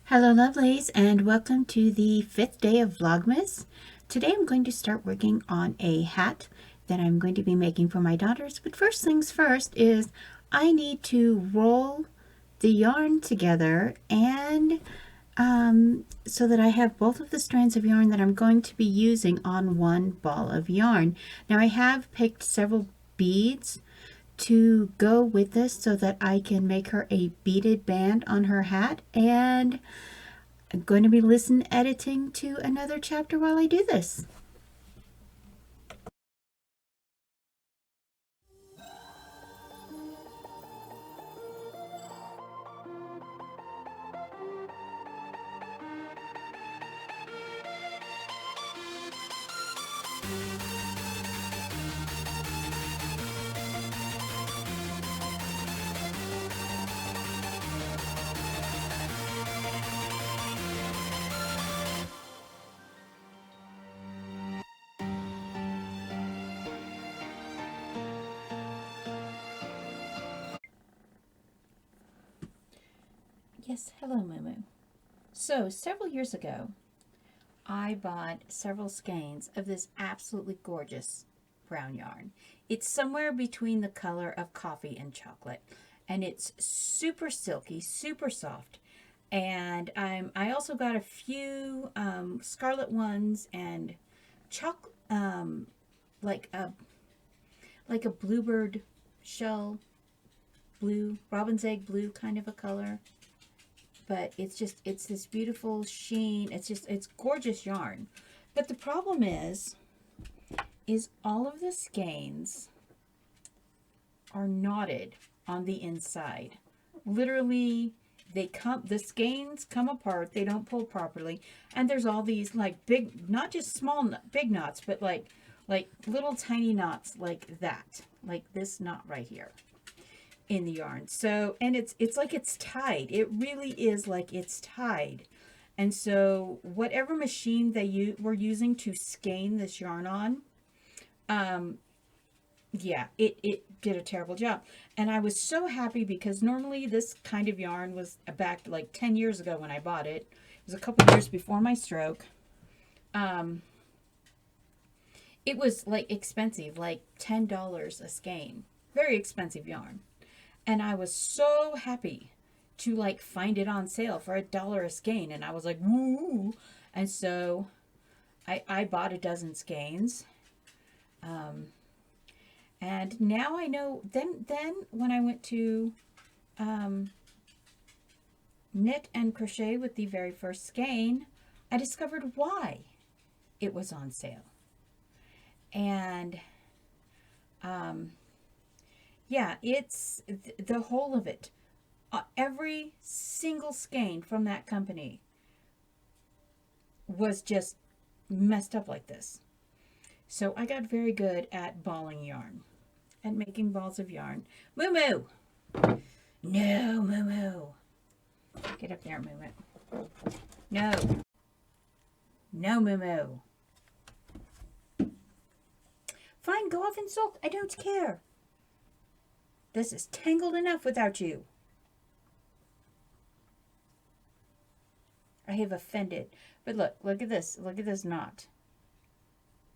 Hello lovelies, and welcome to the 5th day of Vlogmas. Today I'm going to start working on a hat that I'm going to be making for my daughters. But first things first is I need to roll the yarn together and so that I have both of the strands of yarn that I'm going to be using on one ball of yarn. Now I have picked several beads to go with this so that I can make her a beaded band on her hat, and I'm going to be editing to another chapter while I do this. Yes, hello Mumu. So several years ago, I bought several skeins of this absolutely gorgeous brown yarn. It's somewhere between the color of coffee and chocolate, and it's super silky, super soft. And I also got a few scarlet ones and chocolate, like a bluebird shell blue, robin's egg blue kind of a color. But it's this beautiful sheen. It's gorgeous yarn. But the problem is all of the skeins are knotted on the inside. Literally, the skeins come apart. They don't pull properly. And there's all these like big, not just small, big knots, but like little tiny knots like that. Like this knot right here in the yarn. So, and it's like it's tied. It really is like it's tied. And so whatever machine they were using to skein this yarn on, yeah, it did a terrible job. And I was so happy because normally this kind of yarn was back like 10 years ago when I bought it. It was a couple years before my stroke. It was like expensive, like $10 a skein. Very expensive yarn. And I was so happy to like find it on sale for $1 a skein. And I was like, woo. And so I bought a dozen skeins. And now I know, then when I went to knit and crochet with the very first skein, I discovered why it was on sale. And yeah, it's the whole of it. Every single skein from that company was just messed up like this. So I got very good at balling yarn and making balls of yarn. Moo-moo! No, Moo-moo. Get up there, Moo-moo. No. No, Moo-moo. Fine, go off and sulk. I don't care. This is tangled enough without you. I have offended. But look at this. Look at this knot.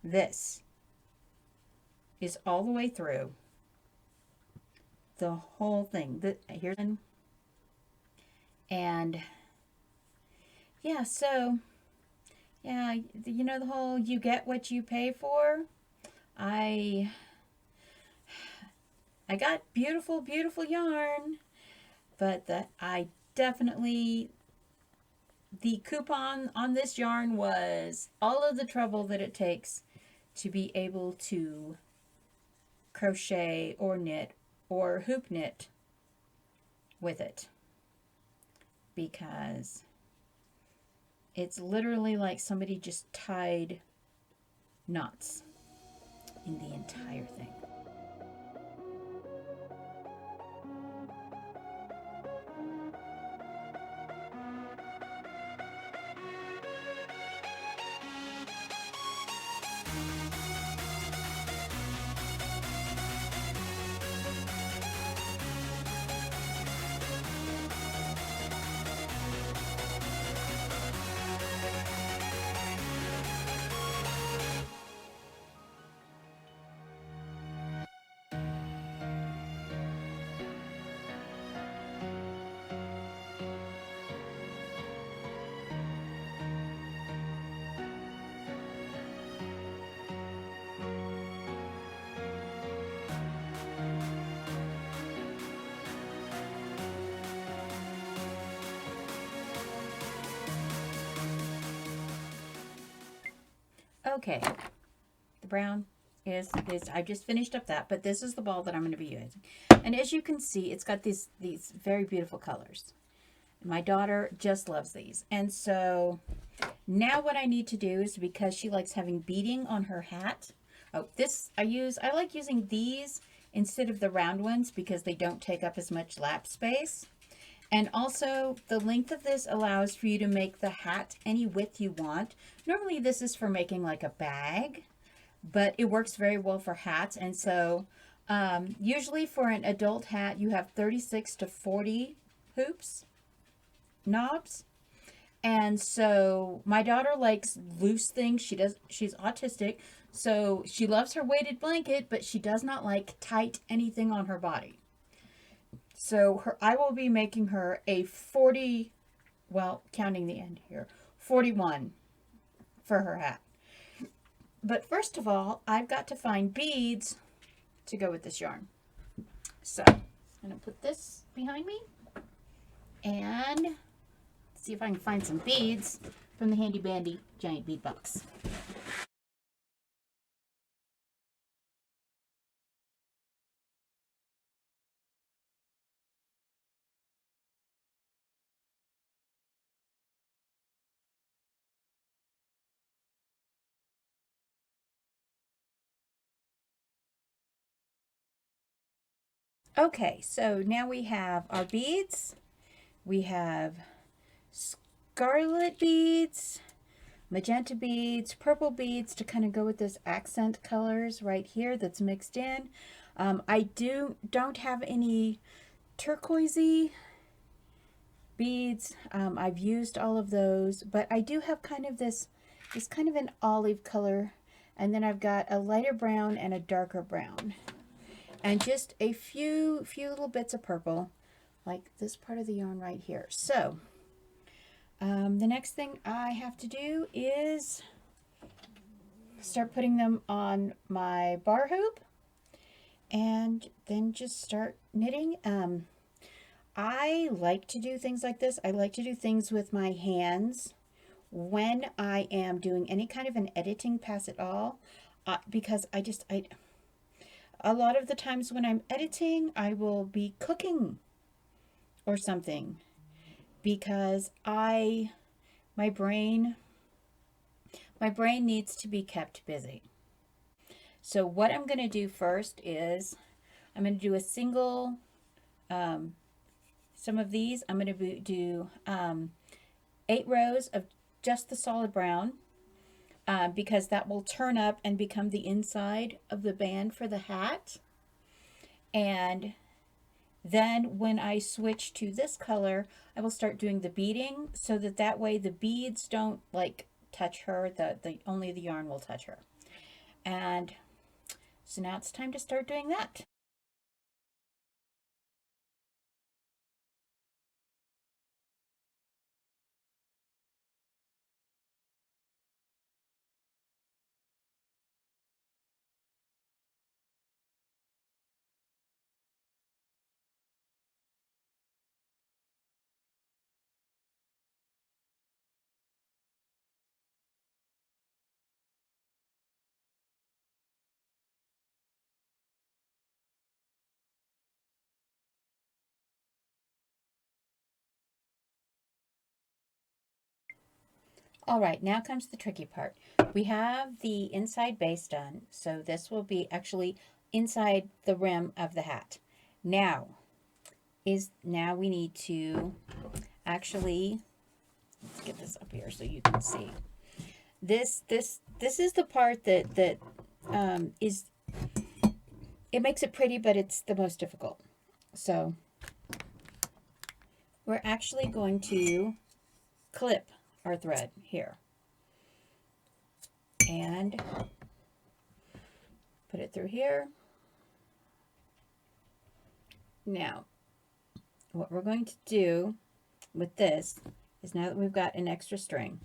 This is all the way through. The whole thing. Here's one. And yeah, so yeah, you know the whole you get what you pay for? I got beautiful, beautiful yarn, but I definitely, the coupon on this yarn was all of the trouble that it takes to be able to crochet or knit or hoop knit with it, because it's literally like somebody just tied knots in the entire thing. Okay, the brown is I just finished up that, but this is the ball that I'm going to be using. And as you can see, it's got these very beautiful colors. My daughter just loves these. And so now what I need to do is, because she likes having beading on her hat. Oh, this I like using these instead of the round ones because they don't take up as much lap space. And also the length of this allows for you to make the hat any width you want. Normally this is for making like a bag, but it works very well for hats. And so usually for an adult hat, you have 36 to 40 knobs. And so my daughter likes loose things. She's autistic, so she loves her weighted blanket, but she does not like tight anything on her body. So I will be making her a 40, well, counting the end here, 41 for her hat. But first of all, I've got to find beads to go with this yarn. So I'm going to put this behind me and see if I can find some beads from the handy dandy giant bead box. Okay, so now we have our beads. We have scarlet beads, magenta beads, purple beads to kind of go with this accent colors right here that's mixed in. I don't have any turquoisey beads. I've used all of those, but I do have kind of this kind of an olive color, and then I've got a lighter brown and a darker brown, and just a few little bits of purple, like this part of the yarn right here. So the next thing I have to do is start putting them on my bar hoop and then just start knitting. I like to do things like this. I like to do things with my hands when I am doing any kind of an editing pass at all, because a lot of the times when I'm editing, I will be cooking or something, because my brain needs to be kept busy. So what I'm going to do first is I'm going to do a single, some of these, I'm going to do 8 rows of just the solid brown, because that will turn up and become the inside of the band for the hat. And then when I switch to this color, I will start doing the beading, so that way the beads don't like touch her, only the yarn will touch her. And so now it's time to start doing that. All right, now comes the tricky part. We have the inside base done, so this will be actually inside the rim of the hat. Now we need to actually, let's get this up here so you can see. This is the part that is, it makes it pretty, but it's the most difficult. So we're actually going to clip our thread here and put it through here. Now what we're going to do with this is, now that we've got an extra string,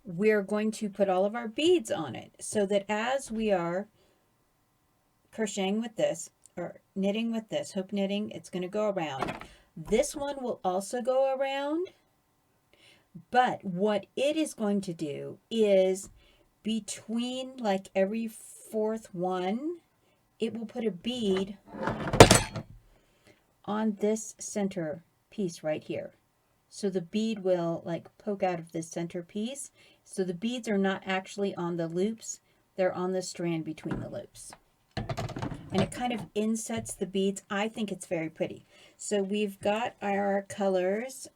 we're going to put all of our beads on it, so that as we are crocheting with this or knitting with this, hook knitting, it's going to go around. This one will also go around. But what it is going to do is between like every fourth one, it will put a bead on this center piece right here. So the bead will like poke out of this center piece. So the beads are not actually on the loops, they're on the strand between the loops. And it kind of insets the beads. I think it's very pretty. So we've got our colors,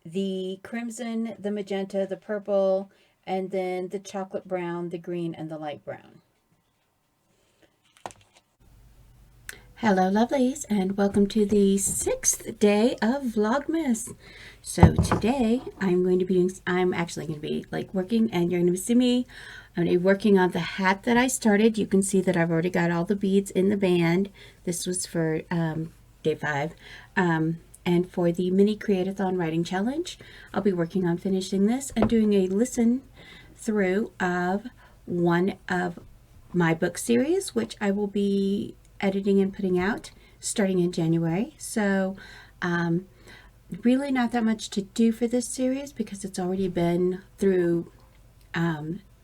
the crimson, the magenta, the purple, and then the chocolate brown, the green, and the light brown. Hello lovelies, and welcome to the 6th day of Vlogmas. So today I'm actually going to be like working, and you're going to see me. I'm going to be working on the hat that I started. You can see that I've already got all the beads in the band. This was for day 5. And for the mini create-a-thon writing challenge, I'll be working on finishing this and doing a listen through of one of my book series, which I will be editing and putting out starting in January. So really not that much to do for this series because it's already been through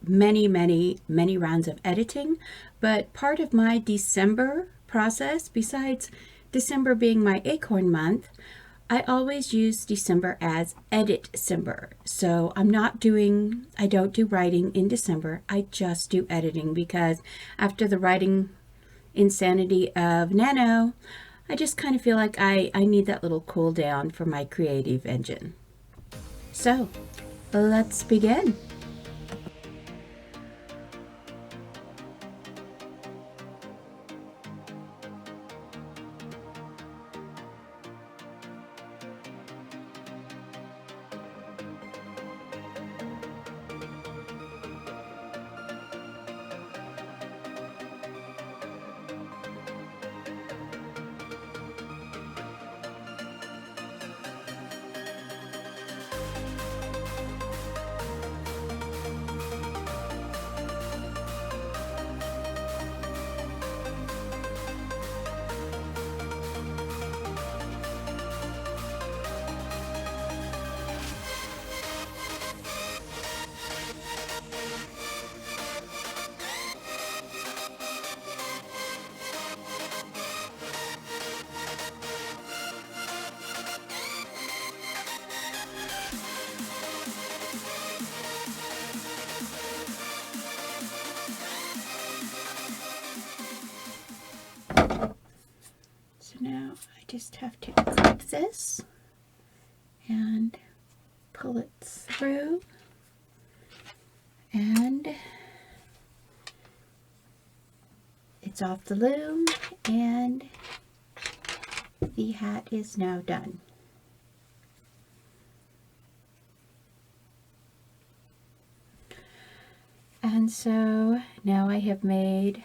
many rounds of editing. But part of my December process, besides December being my acorn month, I always use December as edit-cember. So I don't do writing in December. I just do editing because after the writing insanity of Nano, I just kind of feel like I need that little cool down for my creative engine. So let's begin. So now I just have to clip this and pull it through, and it's off the loom, and the hat is now done. And so now I have made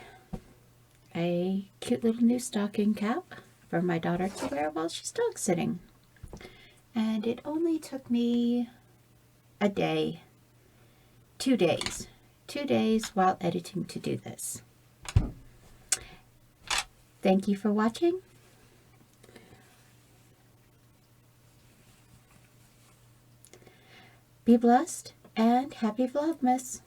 a cute little new stocking cap for my daughter to wear while she's dog sitting. And it only took me a day, 2 days, 2 days while editing to do this. Thank you for watching. Be blessed and happy Vlogmas.